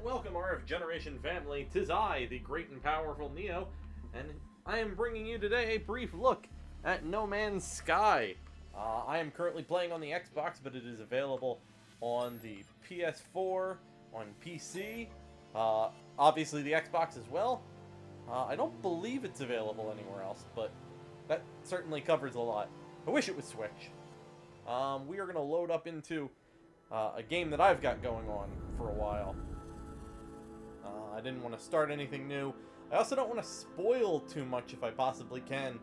welcome RF Generation family. 'Tis I, the great and powerful Neo, and I am bringing you today a brief look at No Man's Sky. I am currently playing on the Xbox, but it is available on the PS4, on PC, obviously the Xbox as well. I don't believe it's available anywhere else, but that certainly covers a lot. I wish it was Switch. We are going to load up into a game that I've got going on for a while. I didn't want to start anything new. I also don't want to spoil too much if I possibly can.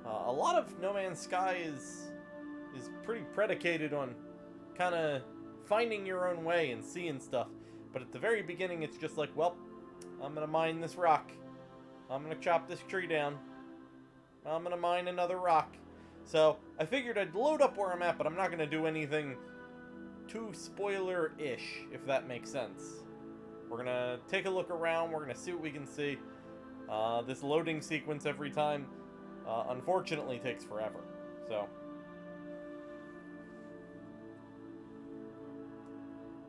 A lot of No Man's Sky is pretty predicated on kind of finding your own way and seeing stuff. But at the very beginning, it's just like, well, I'm going to mine this rock. I'm going to chop this tree down. I'm going to mine another rock. So I figured I'd load up where I'm at, but I'm not going to do anything too spoiler-ish, if that makes sense. We're going to take a look around. We're going to see what we can see. This loading sequence every time, unfortunately, takes forever. So.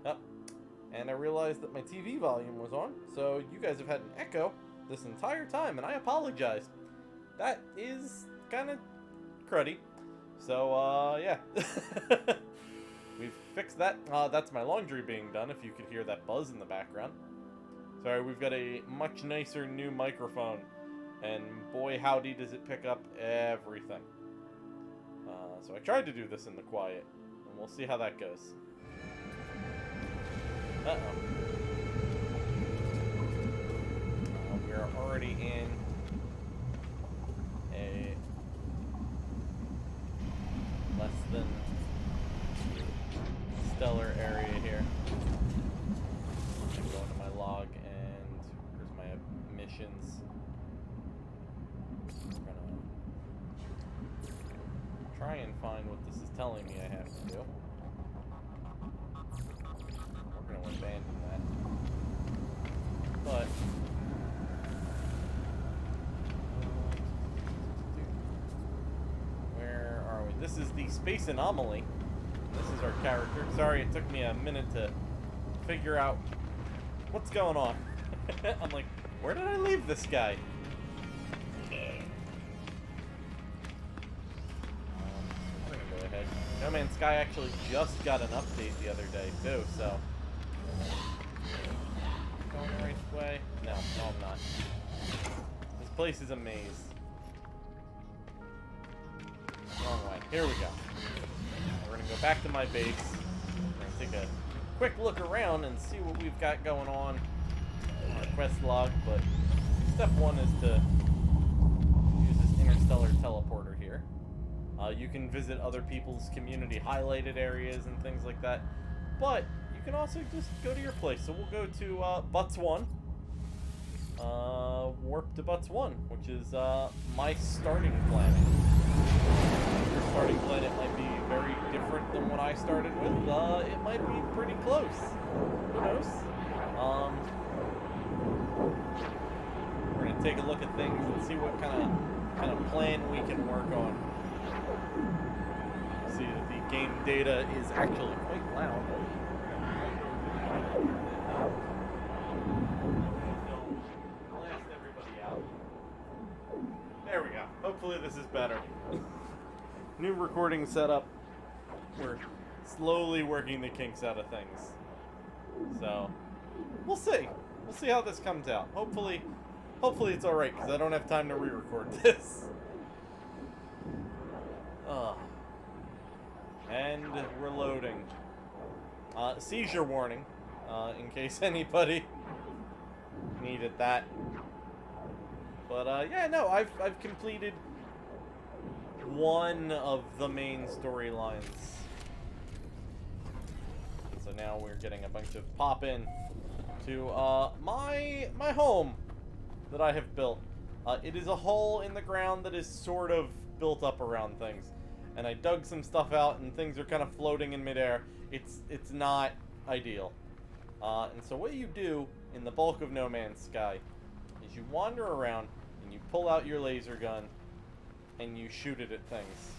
Oh. And I realized that my TV volume was on, so you guys have had an echo this entire time, and I apologize. That is kind of cruddy. So, yeah. We've fixed that. That's my laundry being done, if you could hear that buzz in the background. Sorry, we've got a much nicer new microphone, and boy howdy does it pick up everything. So I tried to do this in the quiet, and we'll see how that goes. Uh-oh. We are already in a less than stellar area here. I'm going to my log, and here's my missions. I'm gonna try and find what this is telling me I have to do. We're going to abandon that. But where are we? This is the space anomaly. This is our character. Sorry, it took me a minute to figure out what's going on. I'm like, where did I leave this guy? We're gonna go ahead. No Man's Sky actually just got an update the other day too, so going the right way? No, I'm not. This place is a maze. Wrong way. Here we go. We're going to go back to my base. We're going to take a quick look around and see what we've got going on our quest log. But step one is to use this Interstellar Teleporter here. You can visit other people's community highlighted areas and things like that. But you can also just go to your place. So we'll go to Butts 1. Warp to Butts 1, which is my starting planet. Your starting planet might be very different than what I started with. It might be pretty close. Who knows? We're gonna take a look at things and see what kind of plan we can work on. See that the game data is actually quite loud. Blast everybody out. There we go. Hopefully this is better. New recording setup. We're slowly working the kinks out of things. So, we'll see. We'll see how this comes out. Hopefully it's alright, because I don't have time to re-record this. And we're loading. Seizure warning, in case anybody needed that. But, yeah, no, I've completed one of the main storylines. So now we're getting a bunch of pop-in to my home that I have built. It is a hole in the ground that is sort of built up around things. And I dug some stuff out and things are kind of floating in midair. It's not ideal. And so what you do in the bulk of No Man's Sky is you wander around and you pull out your laser gun and you shoot it at things,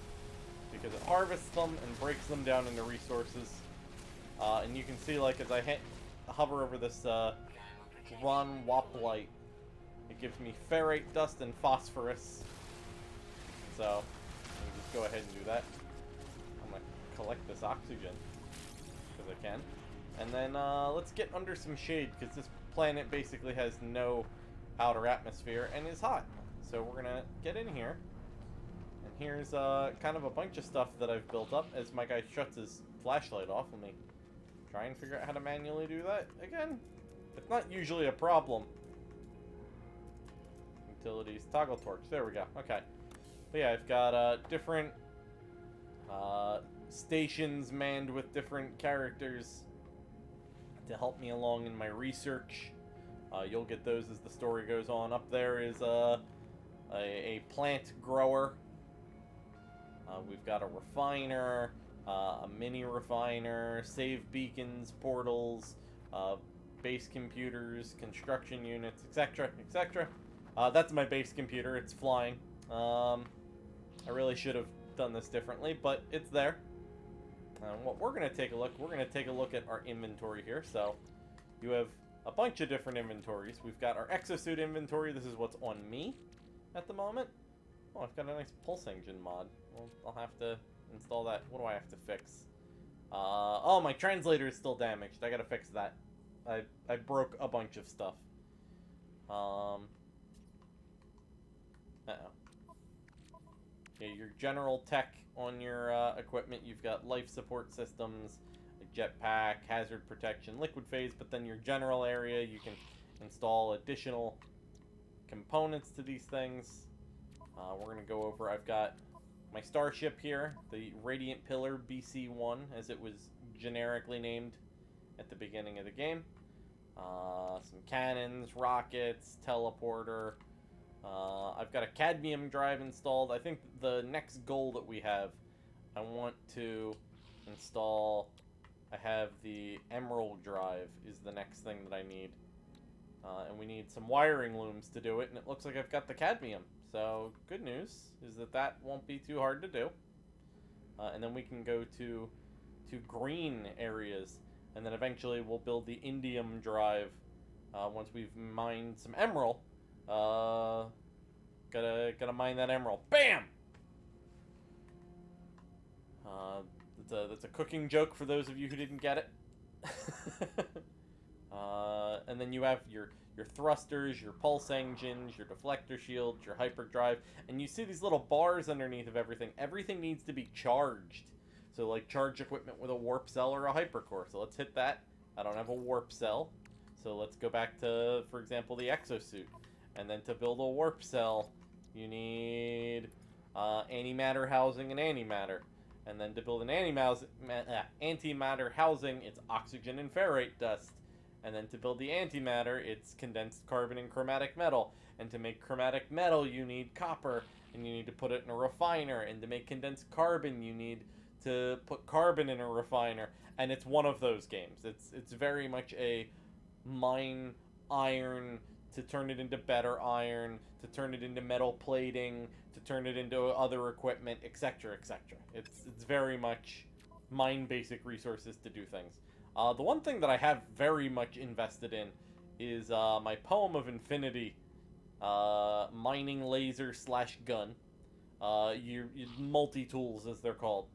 because it harvests them and breaks them down into resources. And you can see, like, as I hover over this Ron Wop light, it gives me ferrite dust and phosphorus. So, let me just go ahead and do that. I'm gonna collect this oxygen, because I can. And then, let's get under some shade, because this planet basically has no outer atmosphere and is hot. So we're gonna get in here. And here's, kind of a bunch of stuff that I've built up as my guy shuts his flashlight off. Let me try and figure out how to manually do that again. It's not usually a problem. Utilities, toggle torch. There we go. Okay. But yeah, I've got different stations manned with different characters to help me along in my research. You'll get those as the story goes on. Up there is a plant grower. We've got a refiner, a mini refiner, save beacons, portals, base computers, construction units, etc., etc. That's my base computer. It's flying. I really should have done this differently, but it's there. What we're going to take a look at our inventory here. So, you have a bunch of different inventories. We've got our exosuit inventory. This is what's on me at the moment. Oh, I've got a nice pulse engine mod. Well, I'll have to install that. What do I have to fix? Oh, my translator is still damaged. I gotta fix that. I broke a bunch of stuff. Uh-oh. Yeah, your general tech on your equipment, you've got life support systems, a jetpack, hazard protection, liquid phase, but then your general area, you can install additional components to these things. We're going to go over, I've got my starship here, the Radiant Pillar BC-1, as it was generically named at the beginning of the game. Some cannons, rockets, teleporter. I've got a cadmium drive installed. I think the next goal that we have, I want to install, I have the emerald drive is the next thing that I need. And we need some wiring looms to do it, and it looks like I've got the cadmium. So, good news is that won't be too hard to do. And then we can go to green areas, and then eventually we'll build the indium drive once we've mined some emerald. Gotta mine that emerald. Bam! That's a cooking joke for those of you who didn't get it. And then you have your thrusters, your pulse engines, your deflector shields, your hyperdrive, and you see these little bars underneath of everything. Everything needs to be charged. So, like, charge equipment with a warp cell or a hypercore. So let's hit that. I don't have a warp cell. So let's go back to, for example, the exosuit. And then to build a warp cell, you need antimatter housing and antimatter. And then to build an antimatter housing, it's oxygen and ferrite dust. And then to build the antimatter, it's condensed carbon and chromatic metal. And to make chromatic metal, you need copper, and you need to put it in a refiner. And to make condensed carbon, you need to put carbon in a refiner. And it's one of those games. It's very much a mine iron to turn it into better iron, to turn it into metal plating, to turn it into other equipment, etc., etc. It's very much mine basic resources to do things. The one thing that I have very much invested in is my Poem of Infinity mining laser / gun. Your multi-tools, as they're called.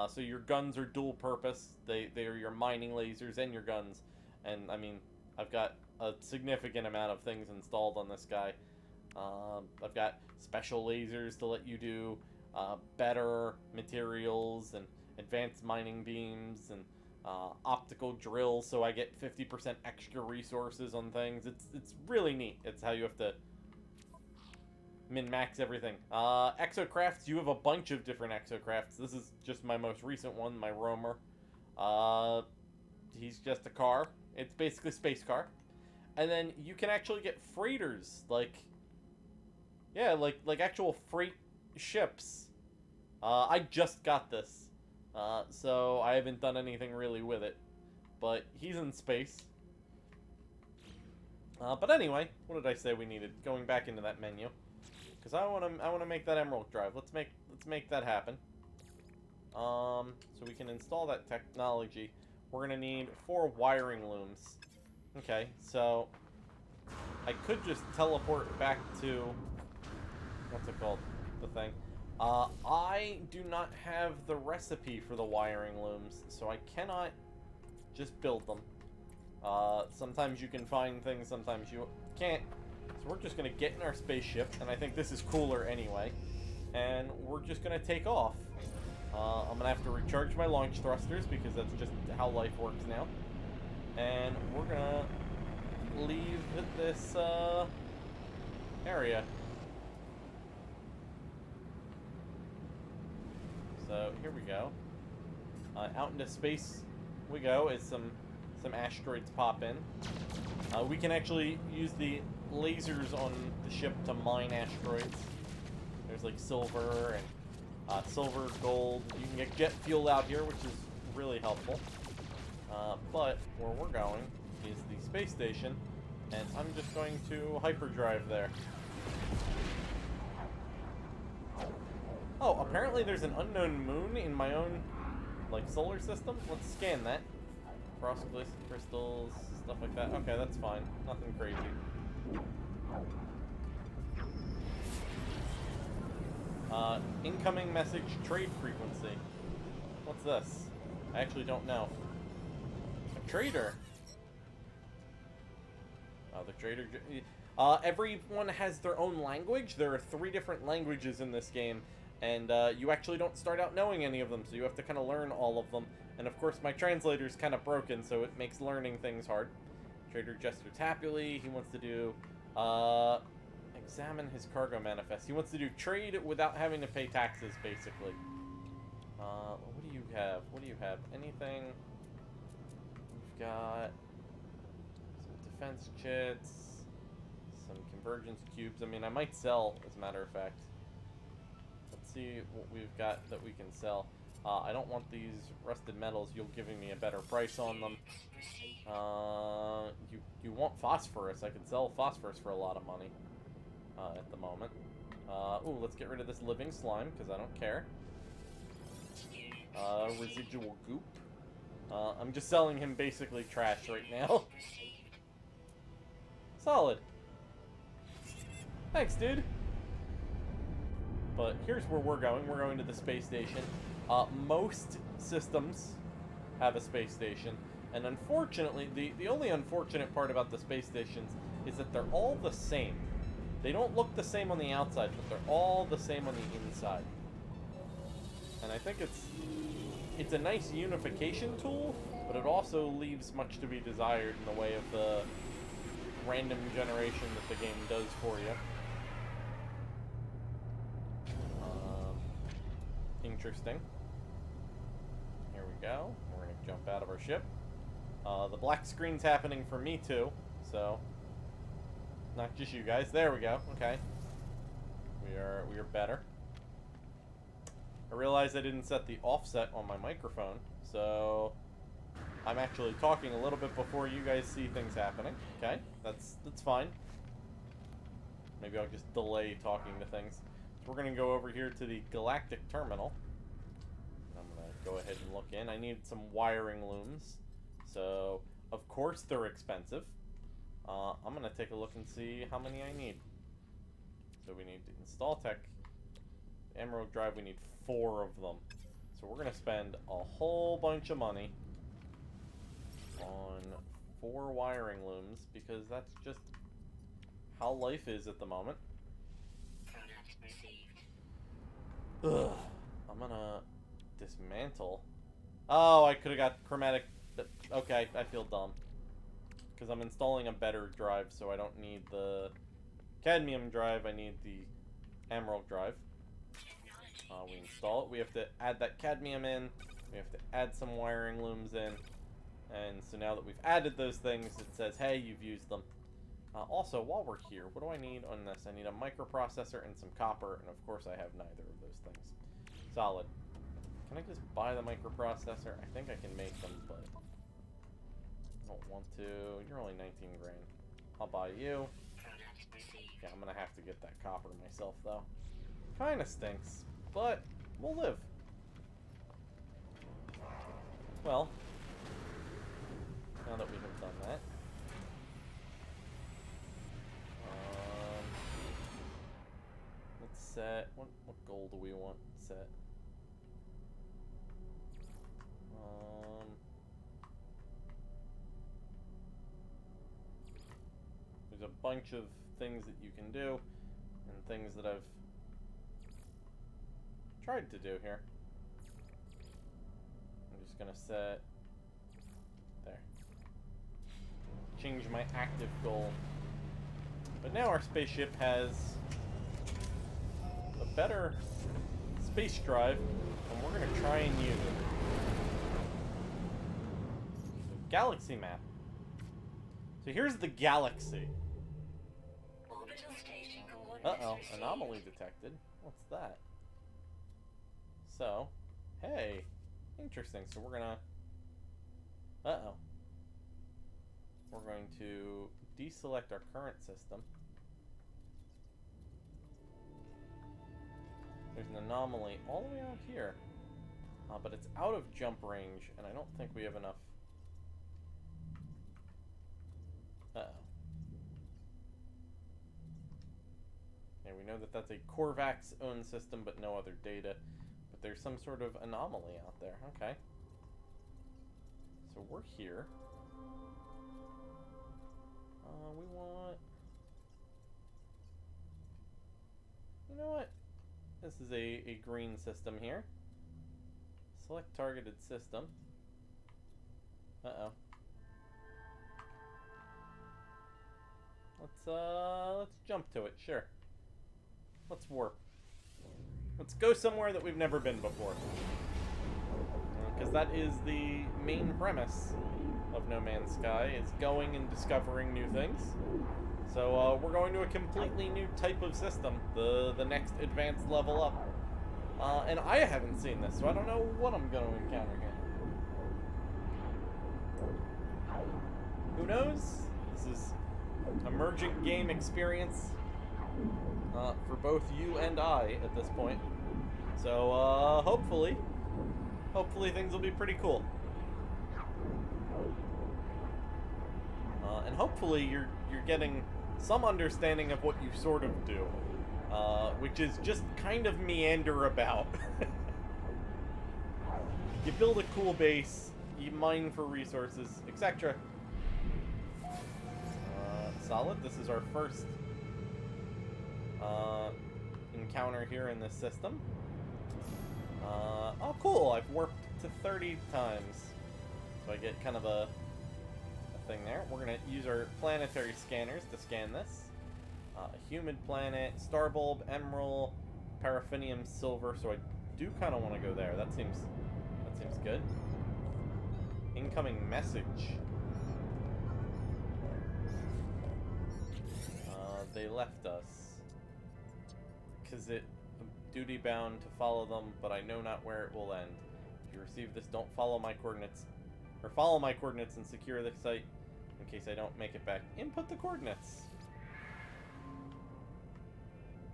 So your guns are dual purpose. They are your mining lasers and your guns. And, I mean, I've got a significant amount of things installed on this guy. I've got special lasers to let you do better materials and advanced mining beams and optical drills, so I get 50% extra resources on things. It's really neat. It's how you have to min-max everything. Exo Crafts, you have a bunch of different Exo Crafts. This is just my most recent one, my Roamer. He's just a car. It's basically a space car. And then you can actually get freighters, like actual freight ships. I just got this. So I haven't done anything really with it, but he's in space. But anyway, what did I say we needed? Going back into that menu, because I want to make that emerald drive. Let's make that happen. So we can install that technology. we're gonna need 4 wiring looms. Okay, so I could just teleport back to, what's it called? The thing. I do not have the recipe for the wiring looms, so I cannot just build them. Sometimes you can find things, sometimes you can't. So we're just gonna get in our spaceship, and I think this is cooler anyway, and we're just gonna take off. I'm gonna have to recharge my launch thrusters because that's just how life works now. And we're gonna leave this area. So here we go. Out into space we go as some asteroids pop in. We can actually use the lasers on the ship to mine asteroids. There's like silver and silver, gold. You can get jet fuel out here, which is really helpful. But where we're going is the space station, and I'm just going to hyperdrive there. Oh, apparently there's an unknown moon in my own, like, solar system. Let's scan that. Frost crystals, stuff like that. Okay, that's fine. Nothing crazy. Incoming message trade frequency. What's this? I actually don't know. A trader. Oh, the trader. Everyone has their own language. There are 3 different languages in this game, and you actually don't start out knowing any of them, so you have to kind of learn all of them. And of course, my translator's kind of broken, so it makes learning things hard. Trader gestures happily. He wants to do examine his cargo manifest. He wants to do trade without having to pay taxes, basically. What do you have? What do you have? Anything? We've got some defense kits, some convergence cubes. I mean, I might sell, as a matter of fact. Let's see what we've got that we can sell. I don't want these rusted metals. You're giving me a better price on them. You want phosphorus. I can sell phosphorus for a lot of money at the moment. Ooh, let's get rid of this living slime, because I don't care. Residual goop. I'm just selling him basically trash right now. Solid. Thanks, dude. But here's where we're going. We're going to the space station. Most systems have a space station. And unfortunately, the only unfortunate part about the space stations is that they're all the same. They don't look the same on the outside, but they're all the same on the inside. And I think it's a nice unification tool, but it also leaves much to be desired in the way of the random generation that the game does for you. Interesting. Here we go. We're going to jump out of our ship. The black screen's happening for me too, so not just you guys. There we go. Okay. We are better. I realized I didn't set the offset on my microphone, so I'm actually talking a little bit before you guys see things happening. Okay, that's fine. Maybe I'll just delay talking to things. So we're gonna go over here to the galactic terminal. I'm gonna go ahead and look in. I need some wiring looms, so of course they're expensive. I'm gonna take a look and see how many I need. So we need to install tech. Emerald drive, we need 4 of them. So we're gonna spend a whole bunch of money on 4 wiring looms, because that's just how life is at the moment. Ugh. I'm gonna dismantle. Oh, I could have got chromatic. Okay, I feel dumb. Because I'm installing a better drive, so I don't need the cadmium drive, I need the emerald drive. We install it. We have to add that cadmium in. We have to add some wiring looms in. And so now that we've added those things, it says, hey, you've used them. Also, while we're here, what do I need on this? I need a microprocessor and some copper, and of course I have neither of those things. Solid. Can I just buy the microprocessor? I think I can make them, but I don't want to. You're only 19 grand. I'll buy you. Yeah, I'm gonna have to get that copper myself, though. Kinda stinks, but we'll live. Well, Now that we have done that. Let's set... What goal do we want set? There's a bunch of things that you can do, and things that I've tried to do here. I'm just gonna set... There. Change my active goal. But now our spaceship has a better space drive, and we're gonna try and use it. Galaxy map. So here's the galaxy. Uh-oh, anomaly detected. What's that? So, hey, interesting. So we're gonna... Uh-oh. We're going to deselect our current system. There's an anomaly all the way out here. But it's out of jump range, and I don't think we have enough... Uh-oh. Yeah, we know that that's a Korvax-owned system, but no other data. But there's some sort of anomaly out there. Okay. So we're here. We want... You know what? This is a green system here. Select targeted system. Uh-oh. Let's jump to it, sure. Let's warp. Let's go somewhere that we've never been before. Because that is the main premise of No Man's Sky, is going and discovering new things. So we're going to a completely new type of system, the next advanced level up. And I haven't seen this, so I don't know what I'm going to encounter here. Who knows? This is emerging game experience for both you and I at this point. So hopefully things will be pretty cool. And hopefully you're getting some understanding of what you sort of do, which is just kind of meander about. You build a cool base, you mine for resources, etc. Solid. This is our first encounter here in this system. Oh, cool. I've warped to 30 times. So I get kind of a thing there. We're going to use our planetary scanners to scan this. A humid planet, Starbulb, Emerald, Paraffinium, Silver. So I do kind of want to go there. That seems good. Incoming message. They left us. Because I'm duty bound to follow them, but I know not where it will end. If you receive this, don't follow my coordinates. Or follow my coordinates and secure the site in case I don't make it back. Input the coordinates.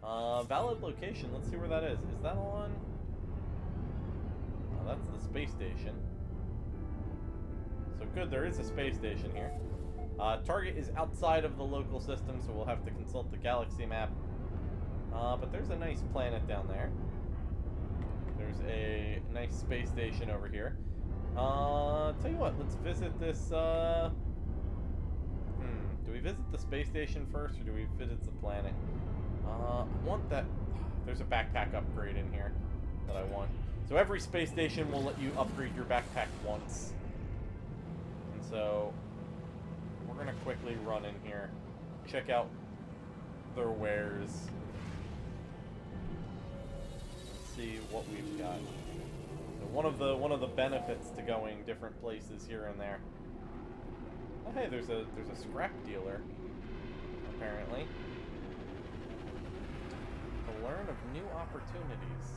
Valid location. Let's see where that is. Is that on? Oh, that's the space station. So good, there is a space station here. Target is outside of the local system, so we'll have to consult the galaxy map. But there's a nice planet down there. There's a nice space station over here. Tell you what, let's visit this, do we visit the space station first, or do we visit the planet? I want that... There's a backpack upgrade in here that I want. So every space station will let you upgrade your backpack once. And so... we're gonna quickly run in here, check out their wares, and see what we've got. So one of the benefits to going different places here and there. Oh, hey, there's a scrap dealer, apparently. To learn of new opportunities.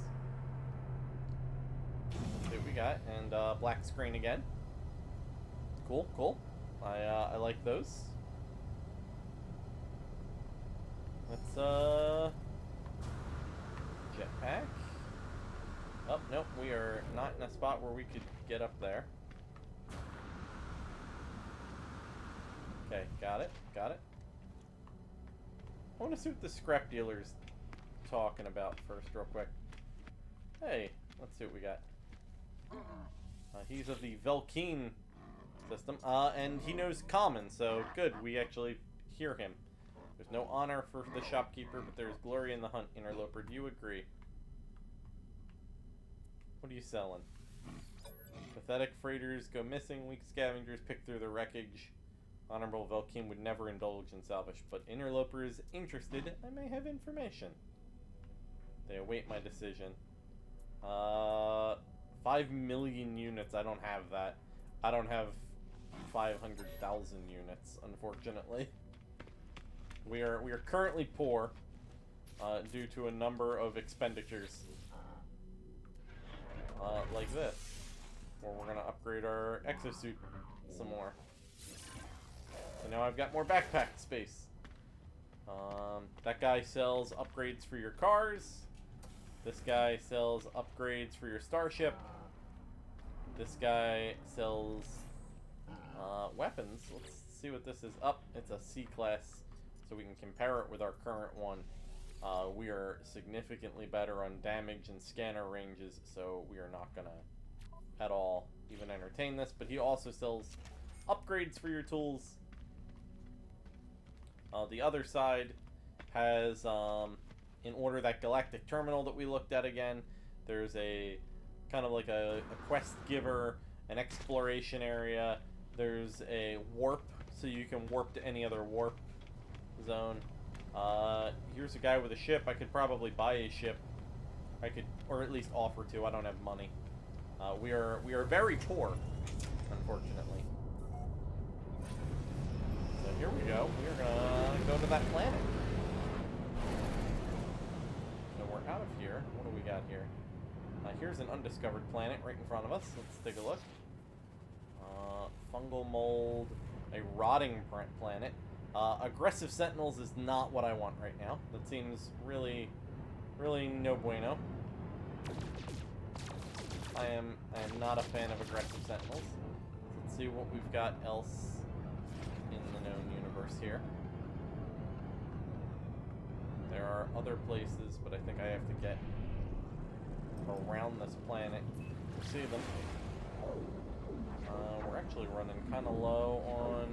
Let's see what we got, and black screen again. Cool, cool. I like those. Let's, jetpack. Oh, nope, we are not in a spot where we could get up there. Okay, got it. Got it. I want to see what the scrap dealer's talking about first, real quick. Hey, let's see what we got. He's of the Velkeen system, and he knows common, so good, we actually hear him. There's no honor for the shopkeeper, but there's glory in the hunt, interloper. Do you agree? What are you selling? Pathetic freighters go missing, weak scavengers pick through the wreckage. Honorable Velkeen would never indulge in salvage, but interlopers interested, I may have information. They await my decision. 5 million units, I don't have that. I don't have 500,000 units, unfortunately. We are currently poor, due to a number of expenditures. Like this. Where we're gonna upgrade our exosuit some more. So now I've got more backpack space. That guy sells upgrades for your cars. This guy sells upgrades for your starship. This guy sells weapons. Let's see what this is. It's a C-class, so we can compare it with our current one. We are significantly better on damage and scanner ranges, so we are not gonna at all even entertain this. But he also sells upgrades for your tools. The other side has, in order, that galactic terminal that we looked at again. There's a kind of like a quest giver, an exploration area. There's a warp, so you can warp to any other warp zone. Here's a guy with a ship. I could probably buy a ship. I could, or at least offer to. I don't have money. We are very poor, unfortunately. So here we go. We're gonna go to that planet. So we're out of here. What do we got here? Here's an undiscovered planet right in front of us. Let's take a look. Fungal mold, a rotting planet. Aggressive sentinels is not what I want right now. That seems really no bueno. I am not a fan of aggressive sentinels. Let's see what we've got else in the known universe here. There are other places, but I think I have to get around this planet to see them. We're actually running kind of low on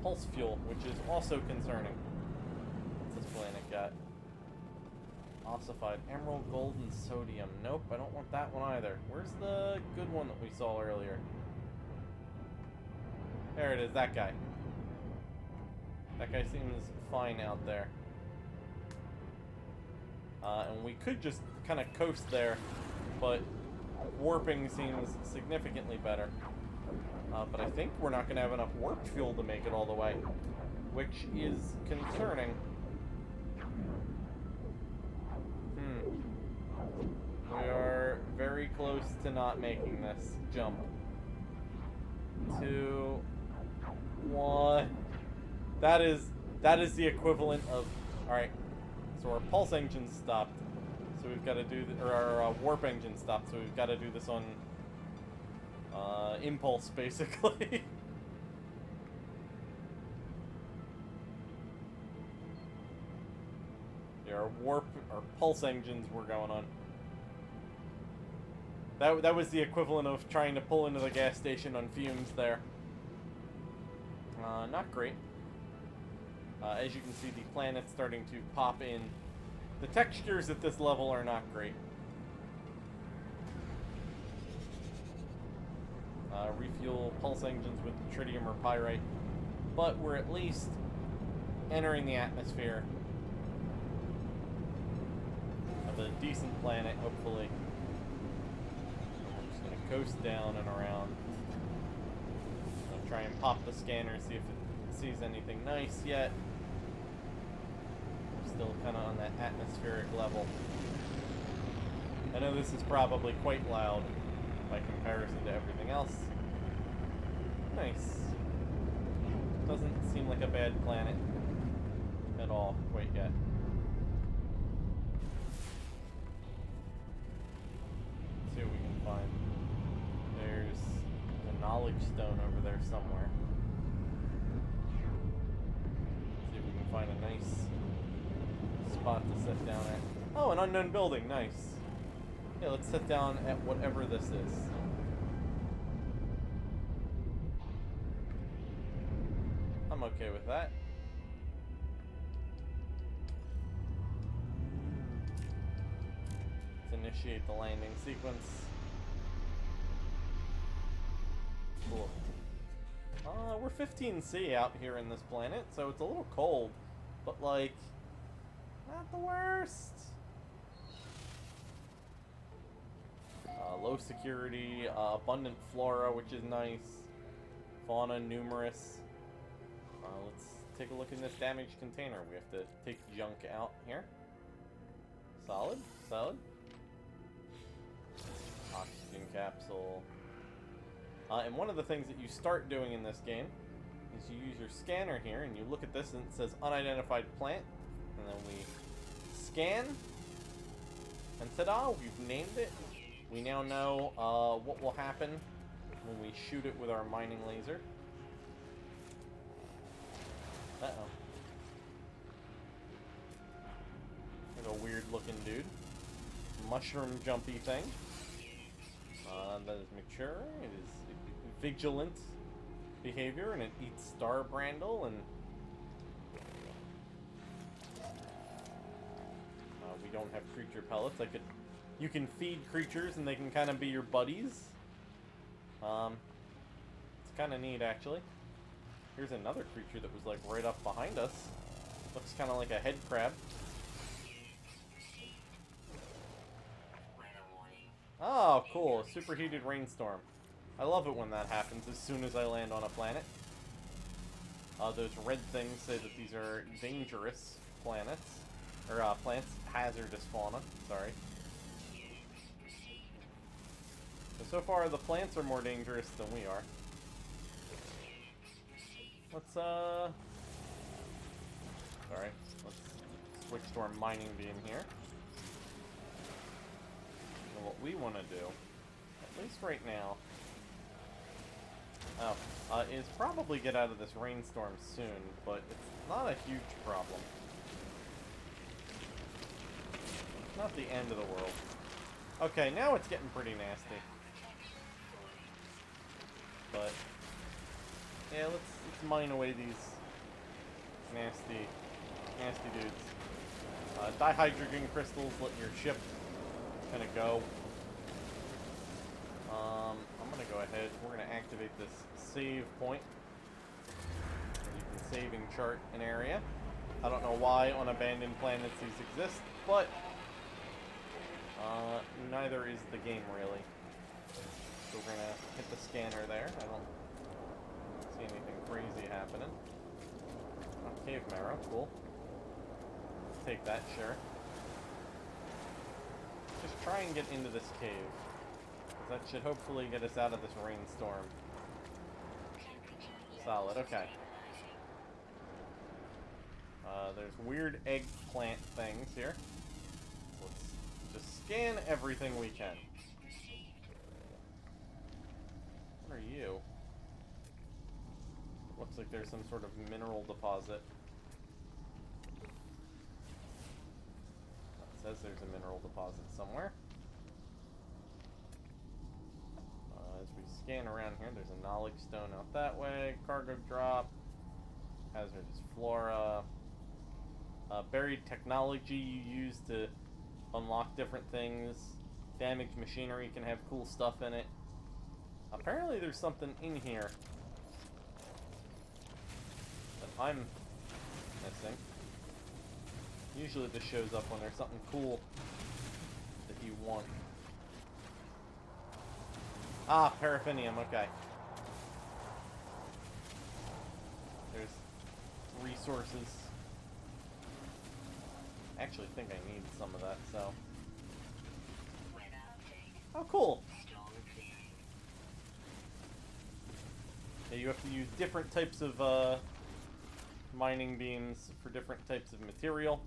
pulse fuel, which is also concerning. What's this planet got? Ossified emerald, gold, and sodium. Nope, I don't want that one either. Where's the good one that we saw earlier? There it is, that guy. That guy seems fine out there. And we could just kind of coast there, but warping seems significantly better. But I think we're not going to have enough warp fuel to make it all the way, which is concerning. We are very close to not making this jump. 2, 1. That is the equivalent of... Alright, so our pulse engine stopped. So we've got to do... Or our warp engine stopped, so we've got to do this on... impulse, basically. Yeah, our pulse engines were going on. That was the equivalent of trying to pull into the gas station on fumes there. Not great. As you can see, the planet's starting to pop in. The textures at this level are not great. Refuel pulse engines with tritium or pyrite. But we're at least entering the atmosphere of a decent planet, hopefully. I'm just going to coast down and around. I'm going to try and pop the scanner, see if it sees anything nice yet. We're still kind of on that atmospheric level. I know this is probably quite loud by comparison to everything else. Nice. Doesn't seem like a bad planet at all quite yet. Let's see what we can find. There's a knowledge stone over there somewhere. nice spot to sit down at. Oh, an unknown building. Nice. Yeah, let's sit down at whatever this is. I'm okay with that. Let's initiate the landing sequence. Cool. We're 15C out here in this planet, so it's a little cold, but like, not the worst. Low security, abundant flora, which is nice. Fauna numerous. Let's take a look in this damaged container. We have to take junk out here. Solid, solid. Oxygen capsule. And one of the things that you start doing in this game is you use your scanner here, and you look at this and it says unidentified plant, and then we scan, and ta-da, we've named it. We now know what will happen when we shoot it with our mining laser. Uh-oh. There's a weird looking dude. Mushroom jumpy thing. That is mature. It is vigilant behavior, and it eats star brandle, and we don't have creature pellets. You can feed creatures and they can kind of be your buddies. It's kind of neat, actually. Here's another creature that was like right up behind us. Looks kind of like a head crab. Oh, cool. A superheated rainstorm. I love it when that happens as soon as I land on a planet. Those red things say that these are dangerous planets. Or, plants. Hazardous fauna. Sorry. So far, the plants are more dangerous than we are. Let's, sorry. Let's switch to our mining beam here. And what we want to do, at least right now, is probably get out of this rainstorm soon, but it's not a huge problem. It's not the end of the world. Okay, now it's getting pretty nasty. But yeah, let's mine away these nasty dudes. Dihydrogen crystals let your ship kind of go. I'm gonna go ahead. We're gonna activate this save point. You can save and chart an area. I don't know why on abandoned planets these exist, but neither is the game really. So we're gonna hit the scanner there. I don't see anything crazy happening. Oh, cave marrow, cool. Let's take that, sure. Just try and get into this cave. That should hopefully get us out of this rainstorm. Solid, okay. There's weird eggplant things here. Let's just scan everything we can. What are you? Looks like there's some sort of mineral deposit. It says there's a mineral deposit somewhere. As we scan around here, there's a knowledge stone out that way. Cargo drop. Hazardous flora. Buried technology you use to unlock different things. Damaged machinery can have cool stuff in it. Apparently there's something in here that I'm missing. Usually this shows up when there's something cool that you want. Ah, paraffinium, okay. There's resources. I actually think I need some of that, so. Oh, cool. Yeah, you have to use different types of mining beams for different types of material.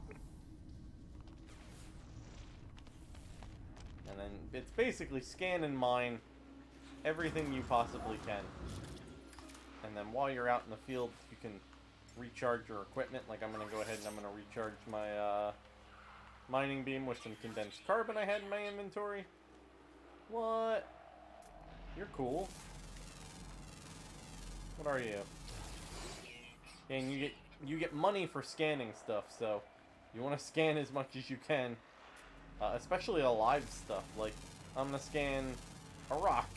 And then it's basically scan and mine everything you possibly can. And then while you're out in the field, you can recharge your equipment. Like, I'm gonna go ahead and I'm gonna recharge my mining beam with some condensed carbon I had in my inventory. What? You're cool. What are you? And you get money for scanning stuff, so you want to scan as much as you can, especially alive stuff. Like, I'm gonna scan a rock,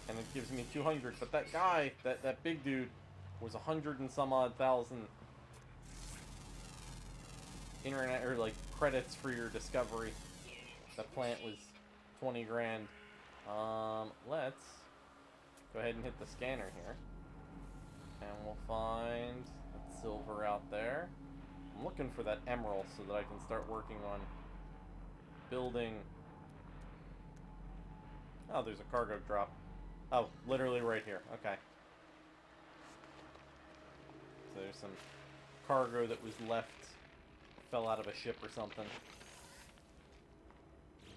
and it gives me 200. But that guy, that big dude, was 100 and some odd thousand internet or like credits for your discovery. The plant was 20 grand. Let's go ahead and hit the scanner here. And we'll find that silver out there. I'm looking for that emerald so that I can start working on building. Oh, there's a cargo drop. Oh, literally right here. Okay. So there's some cargo that was left. Fell out of a ship or something.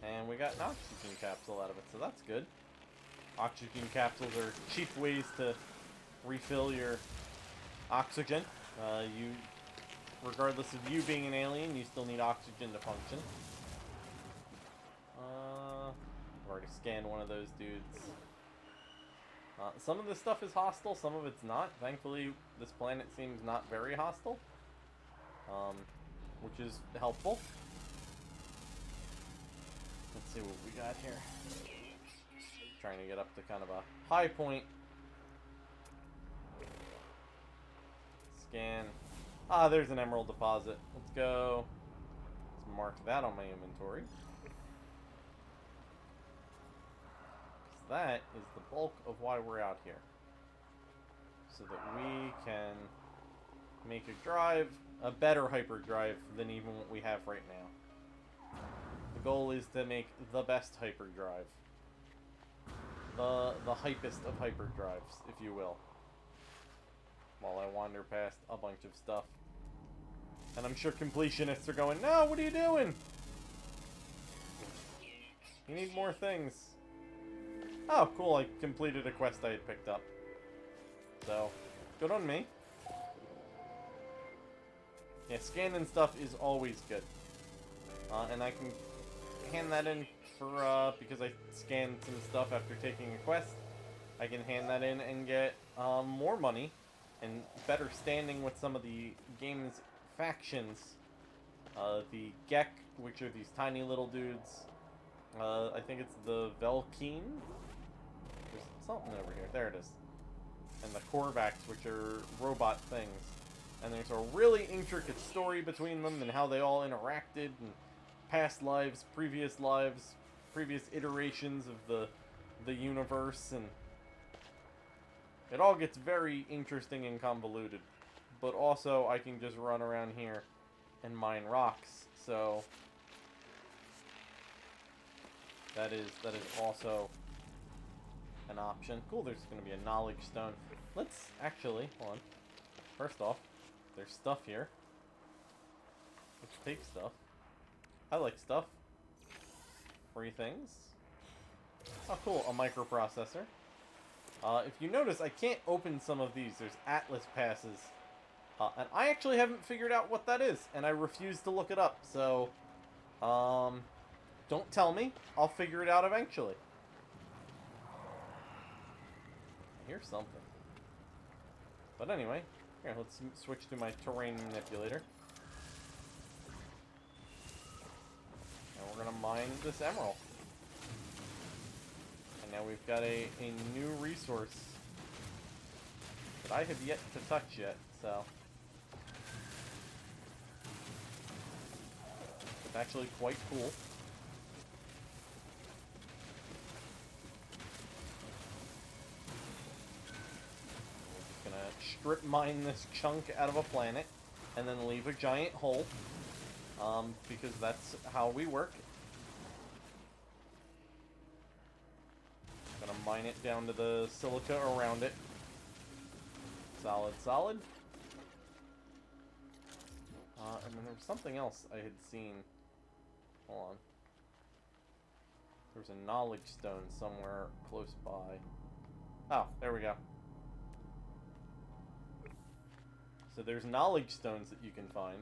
And we got an oxygen capsule out of it, so that's good. Oxygen capsules are cheap ways to refill your oxygen. Regardless of you being an alien, you still need oxygen to function. I've already scanned one of those dudes. Some of this stuff is hostile, some of it's not. Thankfully, this planet seems not very hostile. Which is helpful. Let's see what we got here. Trying to get up to kind of a high point. Scan. Ah, there's an emerald deposit. Let's go. Let's mark that on my inventory. Because that is the bulk of why we're out here. So that we can make a drive, a better hyperdrive than even what we have right now. The goal is to make the best hyperdrive. The hypest of hyperdrives, if you will. While I wander past a bunch of stuff. And I'm sure completionists are going, no, what are you doing? You need more things. Oh, cool, I completed a quest I had picked up. So, good on me. Yeah, scanning stuff is always good. And I can hand that in for, because I scanned some stuff after taking a quest. I can hand that in and get more money and better standing with some of the game's factions. The Gek, which are these tiny little dudes. I think it's the Velkeen. There's something over here. There it is. And the Korvax, which are robot things. And there's a really intricate story between them and how they all interacted and past lives, previous iterations of the universe, and it all gets very interesting and convoluted. But also, I can just run around here and mine rocks, so that is also an option. Cool, there's going to be a knowledge stone. Let's actually, hold on. First off, there's stuff here. Let's take stuff. I like stuff. Free things. Oh, cool, a microprocessor. If you notice, I can't open some of these. There's Atlas passes. And I actually haven't figured out what that is, and I refuse to look it up, so, don't tell me. I'll figure it out eventually. I hear something. But anyway, here, let's switch to my terrain manipulator. And we're gonna mine this emerald. And now we've got a new resource that I have yet to touch yet, so it's actually quite cool. We're just gonna strip mine this chunk out of a planet and then leave a giant hole, because that's how we work. Gonna mine it down to the silica around it. Solid, solid. And then there was something else I had seen. Hold on. There's a knowledge stone somewhere close by. Oh, there we go. So there's knowledge stones that you can find.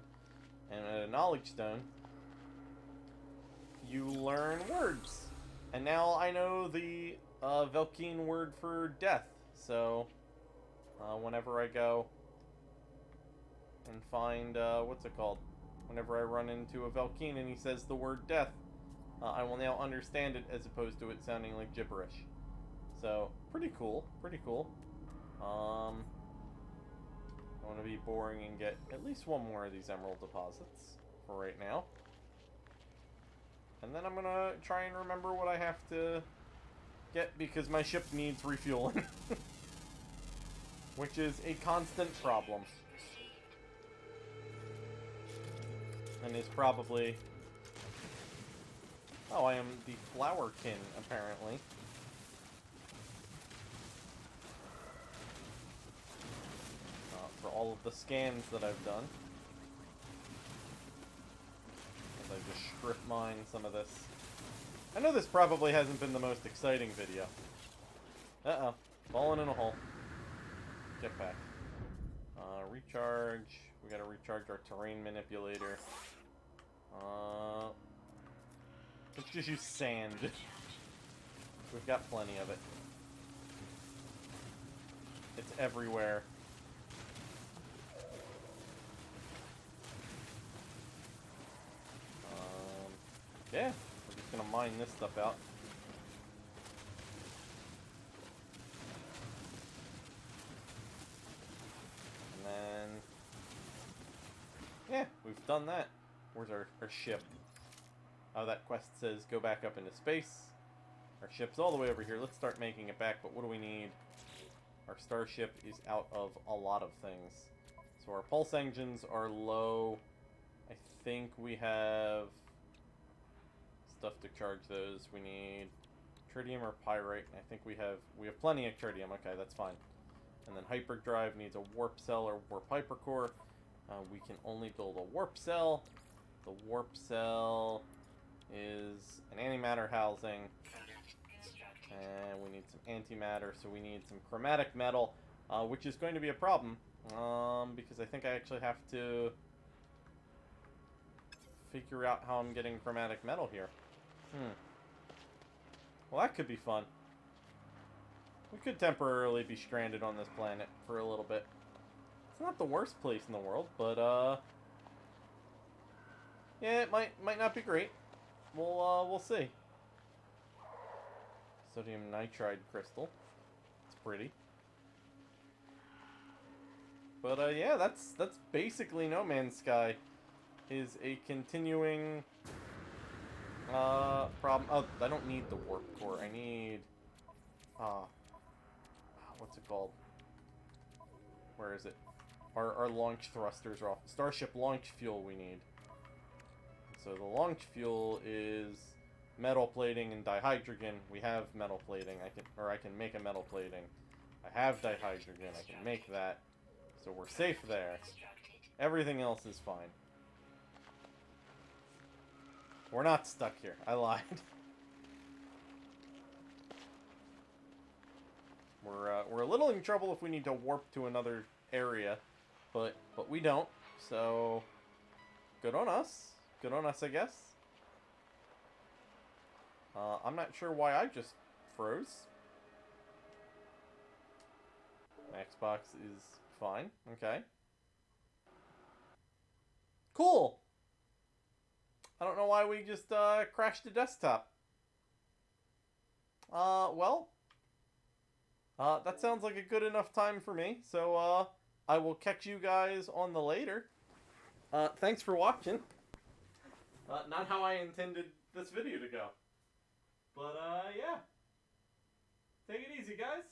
And at a knowledge stone, you learn words. And now I know the Velkine word for death. So whenever I go and find, what's it called? Whenever I run into a Velkine and he says the word death, I will now understand it as opposed to it sounding like gibberish. So, pretty cool, pretty cool. I want to be boring and get at least one more of these emerald deposits for right now. And then I'm gonna try and remember what I have to get because my ship needs refueling. Which is a constant problem. And is probably... Oh, I am the flowerkin, apparently. For all of the scans that I've done. As I just strip mine some of this. I know this probably hasn't been the most exciting video. Uh-oh. Falling in a hole. Jetpack. Recharge. We gotta recharge our terrain manipulator. Let's just use sand. We've got plenty of it. It's everywhere. Yeah, we're just gonna mine this stuff out. And then... yeah, we've done that. Where's our ship? Oh, that quest says go back up into space. Our ship's all the way over here. Let's start making it back, but what do we need? Our starship is out of a lot of things. So our pulse engines are low. I think we have... stuff to charge those. We need tritium or pyrite. I think we have plenty of tritium. Okay, that's fine. And then hyperdrive needs a warp cell or warp hypercore. We can only build a warp cell. The warp cell is an antimatter housing. And we need some antimatter, so we need some chromatic metal, which is going to be a problem. Because I think I actually have to figure out how I'm getting chromatic metal here. Well, that could be fun. We could temporarily be stranded on this planet for a little bit. It's not the worst place in the world, but yeah, it might not be great. We'll see. Sodium nitride crystal. It's pretty. But yeah, that's basically No Man's Sky. Is a continuing problem. Oh, I don't need the warp core. I need what's it called? Where is it? Our launch thrusters are off. Starship launch fuel we need. So the launch fuel is metal plating and dihydrogen. We have metal plating. I can make a metal plating. I have dihydrogen. I can make that. So we're safe there. Everything else is fine. We're not stuck here. I lied. We're a little in trouble if we need to warp to another area, but we don't. So good on us. Good on us, I guess. I'm not sure why I just froze. My Xbox is fine. Okay. Cool. I don't know why we just crashed the desktop. Well, that sounds like a good enough time for me. So I will catch you guys on the later. Thanks for watching. Not how I intended this video to go. But yeah. Take it easy, guys.